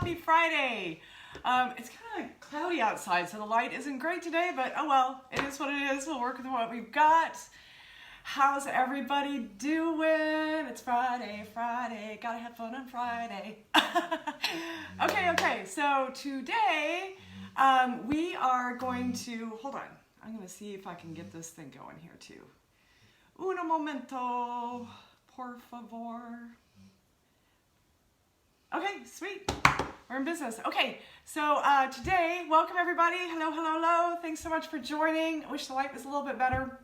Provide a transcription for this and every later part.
Happy Friday. It's kind of cloudy outside, so the light isn't great today, but oh well, it is what it is. We'll work with what we've got. How's everybody doing? It's Friday, gotta have fun on Friday. Okay, so today we are going to, hold on, I'm gonna see if I can get this thing going here too. Un momento, por favor. Okay, sweet. We're in business. Okay, so today, welcome everybody. Hello. Thanks so much for joining. I wish the light was a little bit better.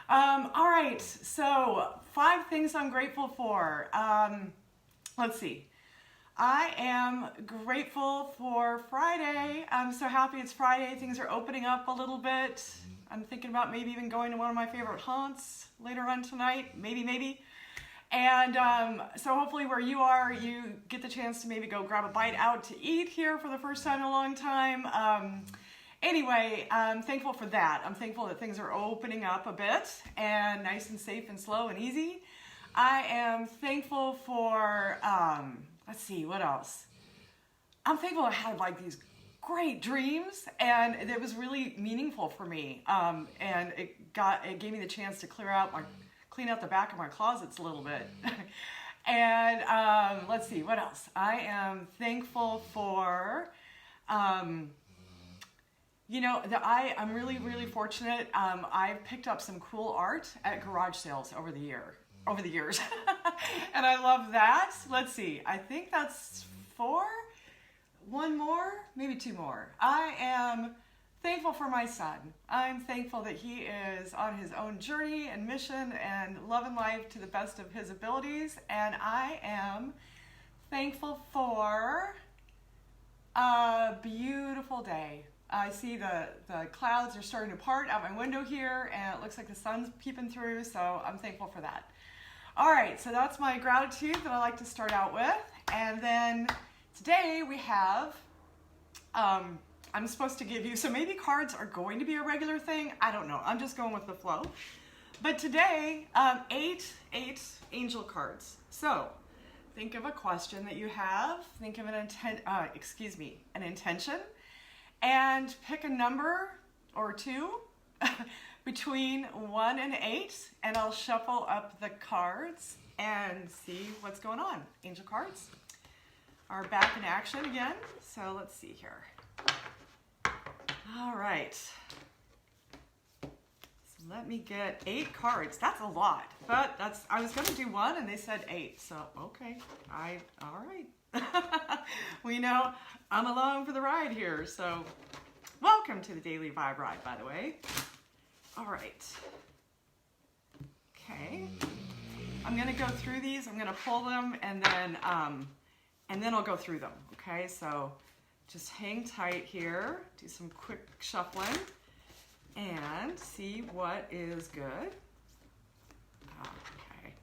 All right, so 5 things I'm grateful for. Let's see. I am grateful for Friday. I'm so happy it's Friday. Things are opening up a little bit. I'm thinking about maybe even going to one of my favorite haunts later on tonight. Maybe. And so hopefully where you are, you get the chance to maybe go grab a bite out to eat here for the first time in a long time. Anyway, I'm thankful for that. I'm thankful that things are opening up a bit and nice and safe and slow and easy. I am thankful for, let's see, what else? I'm thankful I had like these great dreams and it was really meaningful for me. And it gave me the chance to clean out the back of my closets a little bit. And let's see, what else? I am thankful for, I'm really fortunate. I've picked up some cool art at garage sales over the years. And I love that. Let's see, I think that's 4, 1 more, maybe 2 more. I am thankful for my son. I'm thankful that he is on his own journey and mission and loving life to the best of his abilities. And I am thankful for a beautiful day. I see the clouds are starting to part out my window here and it looks like the sun's peeping through, so I'm thankful for that. All right, so that's my gratitude that I like to start out with. And then today we have, I'm supposed to give you, so maybe cards are going to be a regular thing. I don't know. I'm just going with the flow. But today, 8 angel cards. So think of a question that you have. Think of an intention, and pick a number or 2 between 1 and 8, and I'll shuffle up the cards and see what's going on. Angel cards are back in action again. So let's see here. All right, so let me get 8 cards. That's a lot, but I was gonna do 1 and they said 8, so okay, all right. We know I'm along for the ride here, so welcome to the Daily Vibe Ride, by the way. All right, okay, I'm gonna go through these, I'm gonna pull them, and then I'll go through them, okay, so just hang tight here, do some quick shuffling, and see what is good. Okay,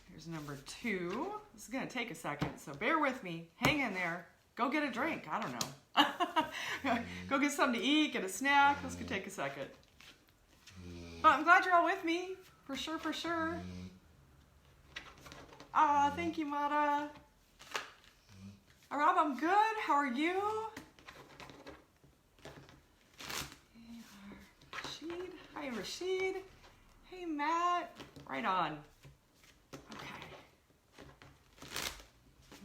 here's number 2. This is gonna take a second, so bear with me, hang in there, go get a drink, I don't know. Go get something to eat, get a snack, this could take a second. But I'm glad you're all with me, for sure. Thank you, Mara. Rob, I'm good. How are you? Rashid. Hi, Rashid. Hey, Matt. Right on. Okay.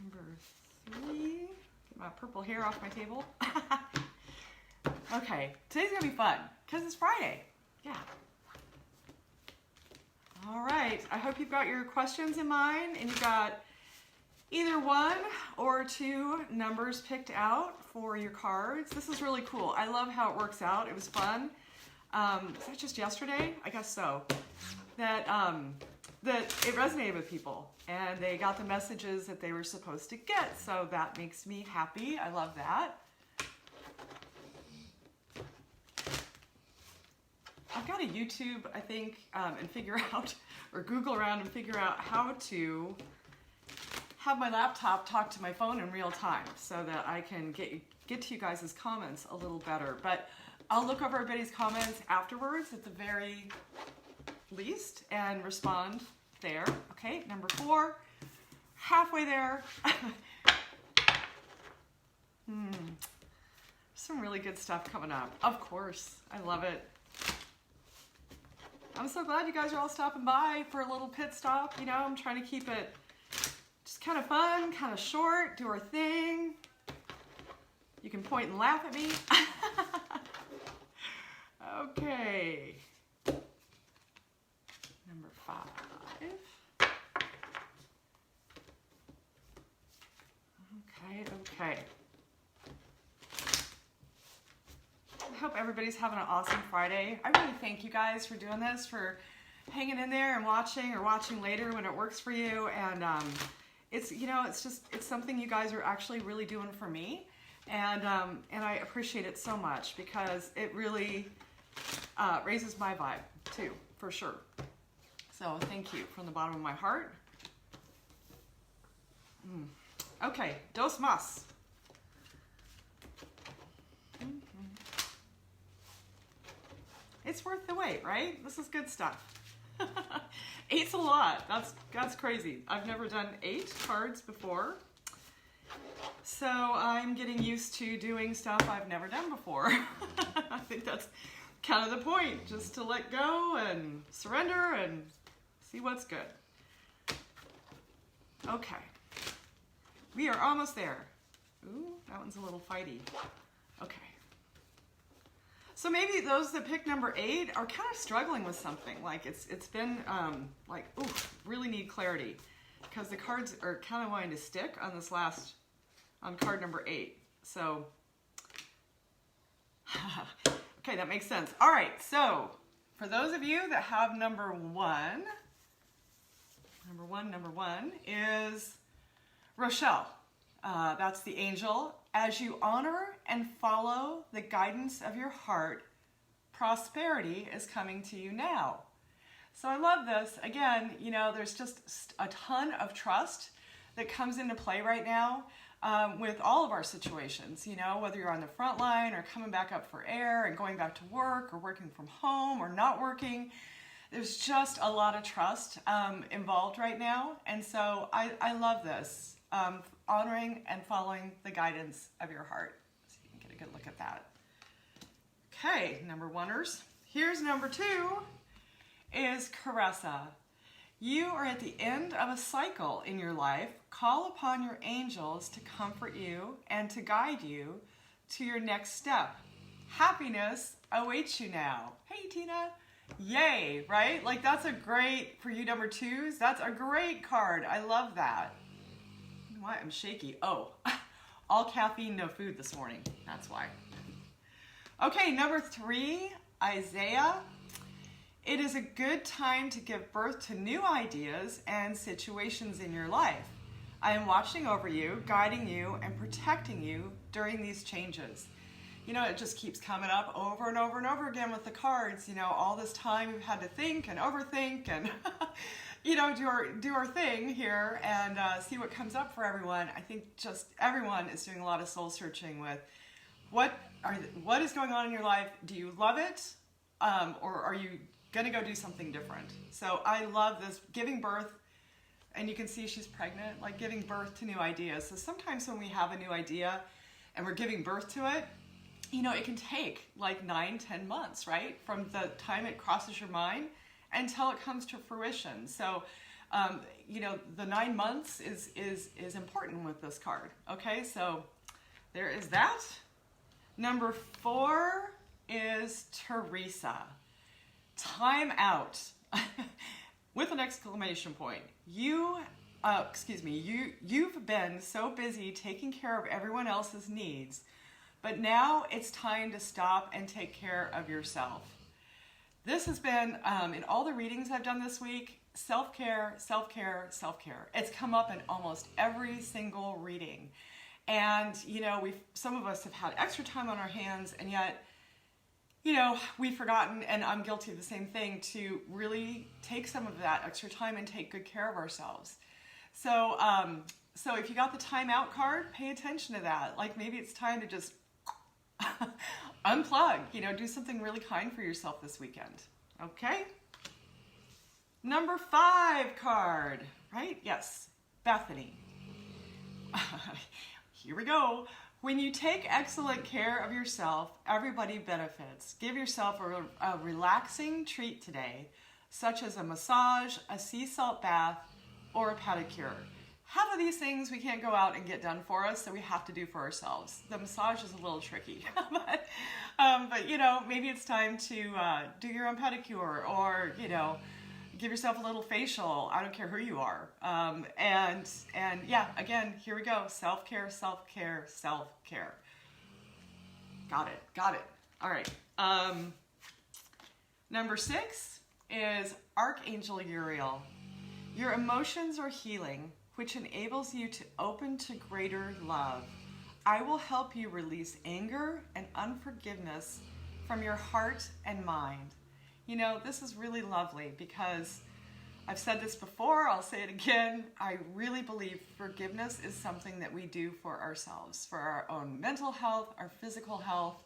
Number 3. Get my purple hair off my table. Okay. Today's going to be fun because it's Friday. Yeah. All right. I hope you've got your questions in mind and you've got either 1 or 2 numbers picked out for your cards. This is really cool. I love how it works out. It was fun. Was that just yesterday? I guess so. That it resonated with people and they got the messages that they were supposed to get. So that makes me happy. I love that. I've got a YouTube, I think, and figure out, or Google around and figure out how to have my laptop talk to my phone in real time so that I can get to you guys' comments a little better. But I'll look over everybody's comments afterwards at the very least and respond there. Okay, number 4, halfway there. Some really good stuff coming up. Of course, I love it. I'm so glad you guys are all stopping by for a little pit stop. You know, I'm trying to keep it just kind of fun, kind of short, do our thing. You can point and laugh at me. Okay. Number 5. Okay. I hope everybody's having an awesome Friday. I really thank you guys for doing this, for hanging in there and watching, or watching later when it works for you. And it's, you know, it's something you guys are actually really doing for me. And I appreciate it so much, because it really raises my vibe too, for sure. So thank you from the bottom of my heart. Okay, dos más. It's worth the wait, right? This is good stuff. 8's a lot. That's crazy. I've never done 8 cards before. So I'm getting used to doing stuff I've never done before. I think that's kind of the point, just to let go and surrender and see what's good. Okay. We are almost there. Ooh, that one's a little fighty. Okay. So maybe those that pick number 8 are kind of struggling with something. Like it's been like, ooh, really need clarity, because the cards are kind of wanting to stick on this last, on card number 8. So, okay, that makes sense. All right, so for those of you that have number 1, number one is Rochelle. That's the angel. As you honor and follow the guidance of your heart, prosperity is coming to you now. So I love this. Again, you know, there's just a ton of trust that comes into play right now with all of our situations, you know, whether you're on the front line or coming back up for air and going back to work or working from home or not working. There's just a lot of trust involved right now. And so I love this. Honoring and following the guidance of your heart. So you can get a good look at that. Okay, number 1ers. Here's number 2 is Caressa. You are at the end of a cycle in your life. Call upon your angels to comfort you and to guide you to your next step. Happiness awaits you now. Hey, Tina. Yay, right? Like that's a great, for you number 2s, that's a great card. I love that. Why I'm shaky. Oh, all caffeine, no food this morning. That's why. Okay, number 3, Isaiah. It is a good time to give birth to new ideas and situations in your life. I am watching over you, guiding you, and protecting you during these changes. You know, it just keeps coming up over and over and over again with the cards. You know, all this time we've had to think and overthink and you know, do our thing here and see what comes up for everyone. I think just everyone is doing a lot of soul searching with what is going on in your life. Do you love it, or are you gonna go do something different? So I love this giving birth, and you can see she's pregnant, like giving birth to new ideas. So sometimes when we have a new idea and we're giving birth to it, you know, it can take like 9-10 months, right, from the time it crosses your mind until it comes to fruition. So, you know, the 9 months is important with this card. Okay, so there is that. Number 4 is Teresa. Time out. With an exclamation point. You've been so busy taking care of everyone else's needs, but now it's time to stop and take care of yourself. This has been, in all the readings I've done this week, self-care, self-care, self-care. It's come up in almost every single reading. And, you know, some of us have had extra time on our hands, and yet, you know, we've forgotten, and I'm guilty of the same thing, to really take some of that extra time and take good care of ourselves. So, so if you got the time out card, pay attention to that. Like maybe it's time to just unplug, you know, do something really kind for yourself this weekend. Okay? Number 5 card, right? Yes, Bethany. Here we go. When you take excellent care of yourself, everybody benefits. Give yourself a relaxing treat today, such as a massage, a sea salt bath, or a pedicure. Half of these things we can't go out and get done for us, so we have to do for ourselves. The massage is a little tricky, but you know, maybe it's time to do your own pedicure, or you know, give yourself a little facial. I don't care who you are. And yeah, again, here we go. Self-care, self-care, self-care. Got it. All right. Number 6 is Archangel Uriel. Your emotions are healing, which enables you to open to greater love. I will help you release anger and unforgiveness from your heart and mind. You know, this is really lovely because I've said this before, I'll say it again. I really believe forgiveness is something that we do for ourselves, for our own mental health, our physical health,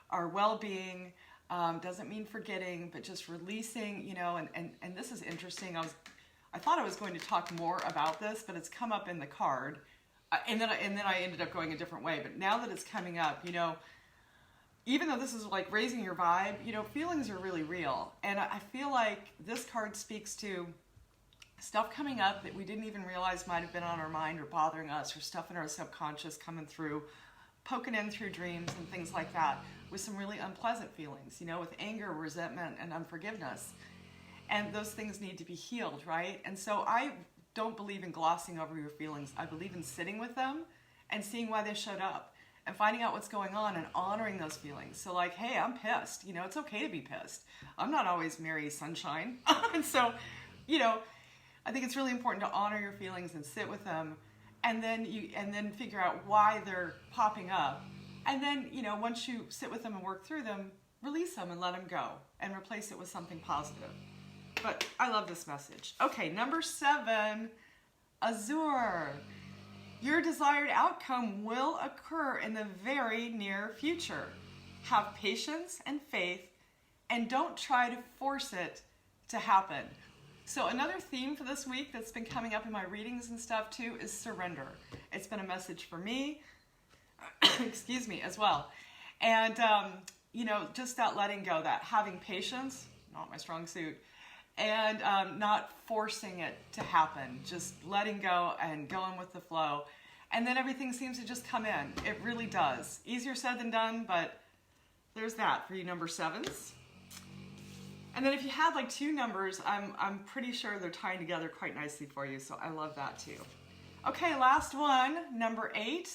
our well-being. Doesn't mean forgetting, but just releasing, you know, and this is interesting. I thought I was going to talk more about this, but it's come up in the card. And then I ended up going a different way. But now that it's coming up, you know, even though this is like raising your vibe, you know, feelings are really real. And I feel like this card speaks to stuff coming up that we didn't even realize might have been on our mind or bothering us, or stuff in our subconscious coming through, poking in through dreams and things like that, with some really unpleasant feelings, you know, with anger, resentment, and unforgiveness. And those things need to be healed, right? And so I don't believe in glossing over your feelings. I believe in sitting with them and seeing why they showed up, and finding out what's going on and honoring those feelings. So like, hey, I'm pissed. You know, it's okay to be pissed. I'm not always Mary Sunshine. And so, you know, I think it's really important to honor your feelings and sit with them, and then figure out why they're popping up. And then, you know, once you sit with them and work through them, release them and let them go and replace it with something positive. But I love this message. Okay, number 7, Azure. Your desired outcome will occur in the very near future. Have patience and faith, and don't try to force it to happen. So another theme for this week that's been coming up in my readings and stuff too is surrender. It's been a message for me, excuse me, as well. And, you know, just that letting go, that having patience, not my strong suit, and not forcing it to happen, just letting go and going with the flow. And then everything seems to just come in. It really does. Easier said than done, but there's that for you number 7s. And then if you had like 2 numbers, I'm pretty sure they're tying together quite nicely for you, so I love that too. Okay, last one, number 8,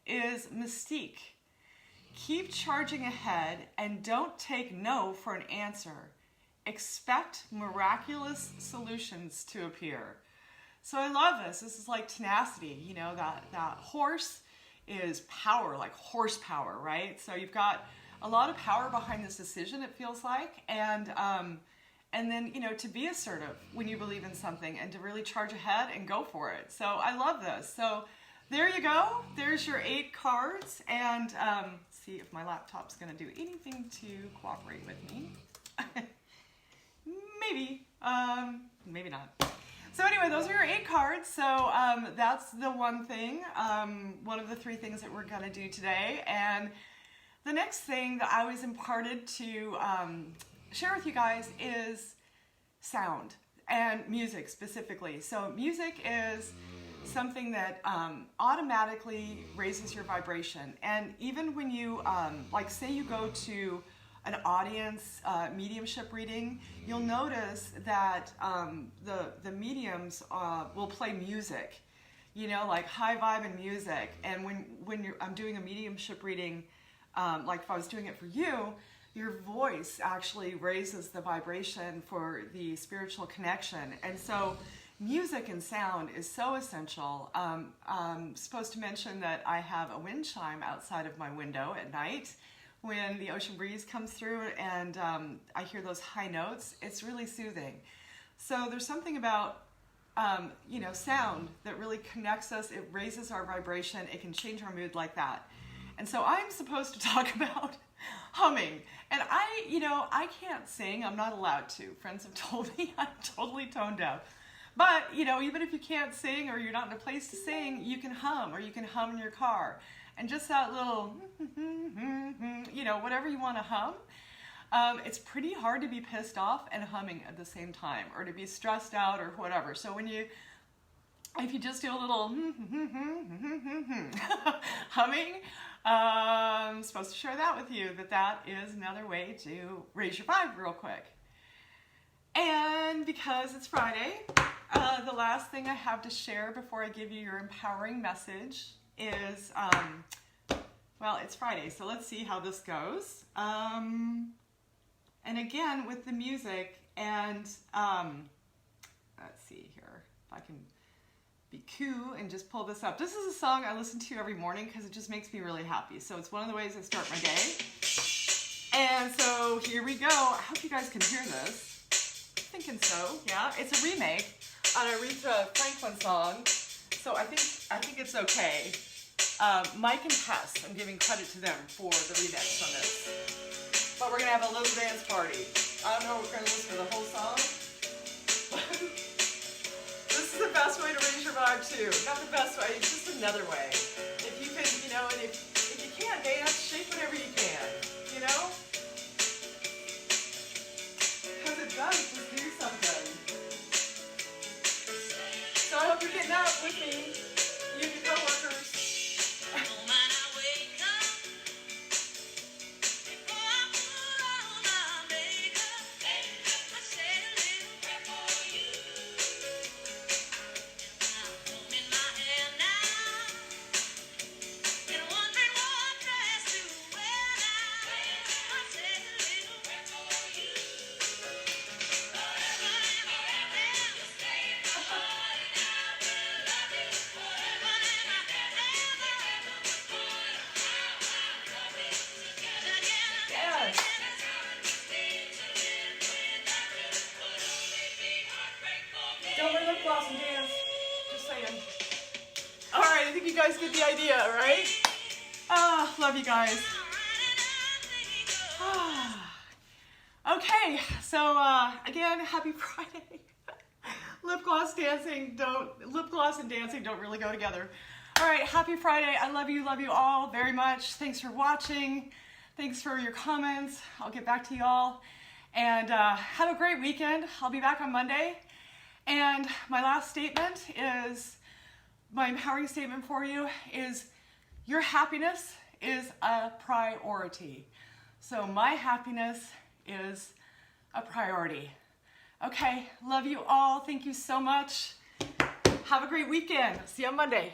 is Mystique. Keep charging ahead and don't take no for an answer. Expect miraculous solutions to appear. So I love this. This is like tenacity, you know, that horse is power, like horsepower, right? So you've got a lot of power behind this decision, it feels like, and then, you know, to be assertive when you believe in something and to really charge ahead and go for it. So I love this. So there you go. There's your 8 cards, and see if my laptop's going to do anything to cooperate with me. Maybe, maybe not. So anyway, those are your 8 cards. So that's the one thing, one of the 3 things that we're going to do today. And the next thing that I was imparted to share with you guys is sound and music specifically. So music is something that automatically raises your vibration. And even when you, like say you go to an audience mediumship reading, you'll notice that the mediums will play music, you know, like high vibe and music. And when I'm doing a mediumship reading, like if I was doing it for you, your voice actually raises the vibration for the spiritual connection. And so music and sound is so essential. I'm supposed to mention that I have a wind chime outside of my window at night. When the ocean breeze comes through and I hear those high notes, it's really soothing. So there's something about, you know, sound that really connects us. It raises our vibration. It can change our mood like that. And so I'm supposed to talk about humming. And I can't sing. I'm not allowed to. Friends have told me I'm totally tone deaf. But, you know, even if you can't sing or you're not in a place to sing, you can hum, or you can hum in your car. And just that little, you know, whatever you want to hum. It's pretty hard to be pissed off and humming at the same time, or to be stressed out or whatever. So if you just do a little humming, I'm supposed to share that with you, that is another way to raise your vibe real quick. And because it's Friday, the last thing I have to share before I give you your empowering message is, well, it's Friday, so let's see how this goes. And again, with the music, and let's see here, if I can be cool and just pull this up. This is a song I listen to every morning because it just makes me really happy. So it's one of the ways I start my day. And so here we go. I hope you guys can hear this. I'm thinking so, yeah. It's a remake on a Aretha Franklin song. So I think it's okay. Mike and Tess, I'm giving credit to them for the remix on this. But we're gonna have a little dance party. I don't know if we're gonna listen to the whole song. This is the best way to raise your vibe too. Not the best way, it's just another way. If you can, you know, and if you can't dance, shake whatever you can, you know? Because it does just do something. So I hope you're getting up with me, you and your coworkers. Don't wear lip gloss and dance. Just saying. Alright, I think you guys get the idea, right? Ah, love you guys. Okay, so again, happy Friday. Lip gloss and dancing don't really go together. Alright, happy Friday. I love you all very much. Thanks for watching. Thanks for your comments. I'll get back to you all. And have a great weekend. I'll be back on Monday. And my last statement is, my empowering statement for you is, your happiness is a priority. So my happiness is a priority. Okay, love you all. Thank you so much. Have a great weekend. See you on Monday.